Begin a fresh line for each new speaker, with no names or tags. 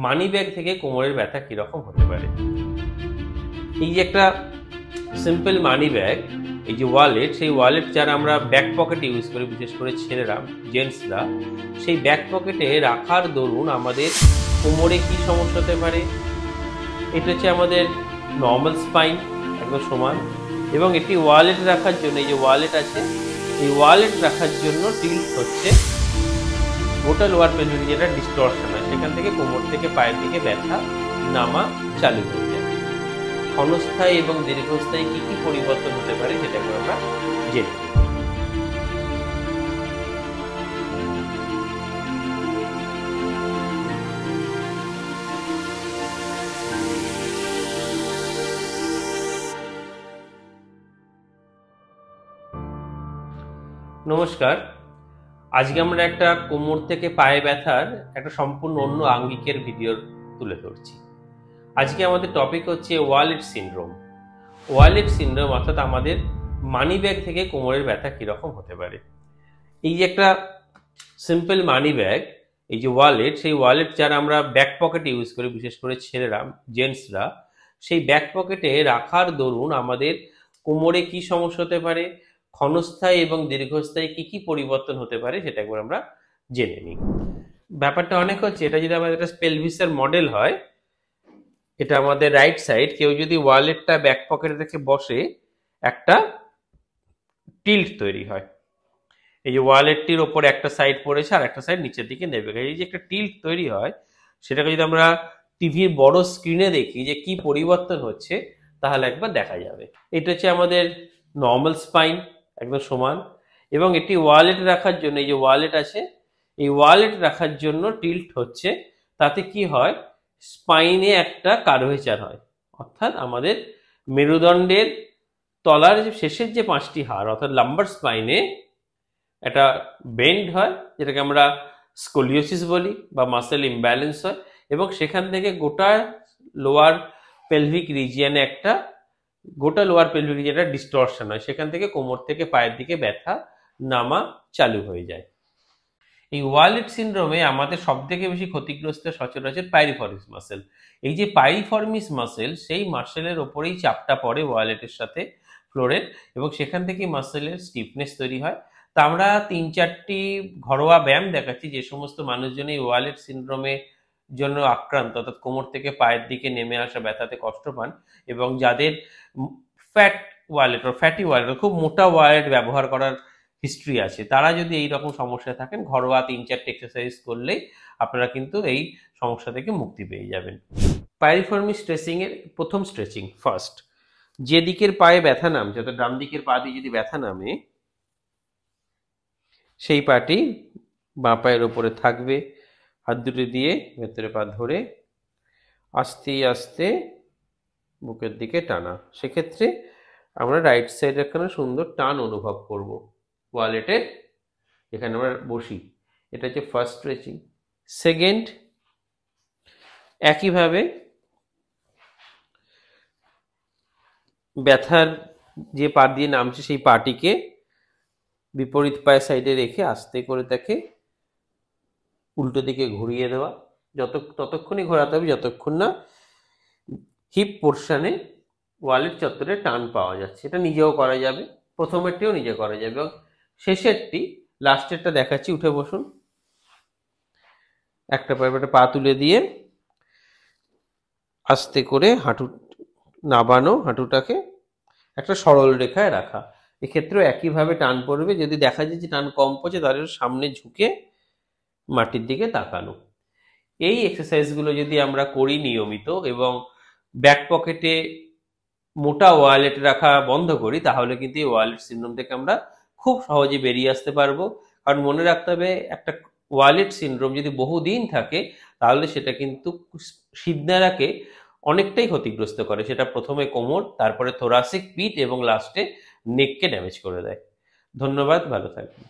Money bag থেকে কোমরের ব্যথা কিরকম হতে পারে। এই যে একটা সিম্পল মানি ব্যাগ, এই যে ওয়ালেট, সেই ওয়ালেট যারা আমরা ব্যাক পকেটে ইউজ করি, বিশেষ করে ছেলেরা, জেন্টসরা, সেই ব্যাক পকেটে রাখার দরুন আমাদের কোমরে কি সমস্যা হতে পারে। এটা হচ্ছে আমাদের নর্মাল স্পাইন, একদম সমান, এবং এটি ওয়ালেট রাখার জন্য, এই যে ওয়ালেট আছে, এই ওয়ালেট রাখার জন্য টিল্ট হচ্ছে গোটা লোয়ার পেলভিক, যেটা ডিস্টরশন হয়, সেখান থেকে কোমর থেকে পায়ের দিকে ব্যথা নামা চালু হয়ে যায়। ক্ষণস্থায়ী এবং দীর্ঘস্থায়ী কি কি পরিবর্তন হতে পারে সেটা আমরা জেনে নিই। নমস্কার, আজকে আমরা একটা কোমর থেকে পায়ে ব্যথার একটা সম্পূর্ণ অন্য আঙ্গিকের ভিডিও তুলে ধরছি। আজকে আমাদের টপিক হচ্ছে ওয়ালেট সিনড্রোম। ওয়ালেট সিনড্রোম অর্থাৎ আমাদের মানি ব্যাগ থেকে কোমরের ব্যথা কিরকম হতে পারে। এই যে একটা সিম্পল মানি ব্যাগ, এই যে ওয়ালেট, সেই ওয়ালেট যারা আমরা ব্যাক পকেটে ইউজ করি, বিশেষ করে ছেলেরা, জেন্টসরা, সেই ব্যাক পকেটে রাখার দরুন আমাদের কোমরে কি সমস্যা হতে পারে, ক্ষণস্থায়ী এবং দীর্ঘস্থায়ী কি কি পরিবর্তন হতে পারে সেটা একবার আমরা জেনে নিই। ব্যাপারটা অনেক হচ্ছে, এটা যদি আমাদের একটা পেলভিসের মডেল হয়, এটা আমাদের রাইট সাইড, কেউ যদি ওয়ালেটটা ব্যাক পকেটে রেখে বসে, একটা টিল্ট তৈরি হয়। এই যে ওয়ালেটটির ওপরে একটা সাইড পড়েছে আর একটা সাইড নিচের দিকে নেমে গেছে, এই যে একটা টিল্ট তৈরি হয়, সেটাকে যদি আমরা টিভির বড় স্ক্রিনে দেখি যে কি পরিবর্তন হচ্ছে, তাহলে একবার দেখা যাবে। এটা হচ্ছে আমাদের নর্মাল স্পাইন, একদম সমান, এবং এটি ওয়ালেট রাখার জন্য, এই যে ওয়ালেট আছে, এই ওয়ালেট রাখার জন্য টিল্ট হচ্ছে। তাতে কি হয়, স্পাইনে একটা কার্ভেচার হয়, অর্থাৎ আমাদের মেরুদণ্ডের তলার যে শেষের যে পাঁচটি হাড়, অর্থাৎ লাম্বার স্পাইনে একটা বেন্ড হয়, যেটাকে আমরা স্কোলিওসিস বলি, বা মাসেল ইমব্যালেন্স হয়, এবং সেখান থেকে গোটা লোয়ার পেলভিক রিজিয়নে একটা ডিস্টরশন হয়, সেখান থেকে কোমর থেকে পায়ের দিকে ব্যথা নামা চালু হয়ে যায়। এই ওয়ালেট সিনড্রোমে আমাদের সব থেকে বেশি ক্ষতিগ্রস্ত সচরাচর পাইরিফর্মিস মাসেল। এই যে পাইরিফর্মিস মাসেল, সেই মাসেলের ওপরেই চাপটা পড়ে ওয়ালেটের সাথে ফ্লোরের, এবং সেখান থেকে মাসেলের স্টিফনেস তৈরি হয়। তা আমরা 3-4টি ঘরোয়া ব্যায়াম দেখাচ্ছি, যে সমস্ত মানুষজন এই ওয়ালেট সিনড্রোমে জন্য আক্রান্ত, অর্থাৎ কোমর থেকে পায়ের দিকে নেমে আসা ব্যথাতে কষ্ট পান, এবং যাদের ফ্যাট ওয়ালেট ও ফ্যাটি ওয়ালেট, খুব মোটা ওয়ালেট ব্যবহার করার হিস্ট্রি আছে, তারা যদি এই রকম সমস্যায় থাকেন, ঘরোয়া 3-4টে এক্সারসাইজ করলেই আপনারা কিন্তু এই সমস্যা থেকে মুক্তি পেয়ে যাবেন। পাইরিফর্মিস স্ট্রেচিং এর প্রথম স্ট্রেচিং, ফার্স্ট, যে দিকের পায়ে ব্যথা নামছে, অর্থাৎ ডান দিকের পা দিয়ে যদি ব্যথা নামে, সেই পাটি বাঁ পায়ের ওপরে থাকবে, হাত দুটো দিয়ে ভেতরে পা ধরে আস্তে আস্তে বুকের দিকে টানা। সেক্ষেত্রে আমরা রাইট সাইডে একখানা সুন্দর টান অনুভব করব ওয়ালেটের, এখানে আমরা বসি। এটা হচ্ছে ফার্স্ট স্ট্রেচিং। সেকেন্ড, একইভাবে ব্যথার যে পা দিয়ে নামছে, সেই পাটিকে বিপরীত পায়ের সাইডে রেখে আস্তে করে তাকে উল্টো দিকে ঘুরিয়ে দেওয়া, ততক্ষণই ঘোরাতে হবে যতক্ষণ না হিপ পোর্শনে ওয়ালেট চত্বরে টান পাওয়া যাচ্ছে। এটা নিজেও করা যাবে, প্রথমেরটিও নিজে করা যাবে, এবং শেষেরটি, লাস্টেরটা দেখাচ্ছি। উঠে বসুন, একটা পায়ে পা তুলে দিয়ে আস্তে করে হাঁটু নাবানো, হাঁটুটাকে একটা সরল রেখায় রাখা। এক্ষেত্রেও একইভাবে টান পড়বে। যদি দেখা যায় যে টান কম পড়ছে, তাহলে সামনে ঝুঁকে মাটির দিকে তাকানো। এই এক্সারসাইজগুলো যদি আমরা করি নিয়মিত, এবং ব্যাক পকেটে মোটা ওয়ালেট রাখা বন্ধ করি, তাহলে কিন্তু এই ওয়ালেট সিনড্রোম থেকে আমরা খুব সহজে বেরিয়ে আসতে পারবো। কারণ মনে রাখতে হবে, একটা ওয়ালেট সিনড্রোম যদি বহুদিন থাকে, তাহলে সেটা কিন্তু সিদ্ধারাকে অনেকটাই ক্ষতিগ্রস্ত করে। সেটা প্রথমে কোমর, তারপরে থোরাসিক, পিঠ, এবং লাস্টে নেককে ড্যামেজ করে দেয়। ধন্যবাদ, ভালো থাকবেন।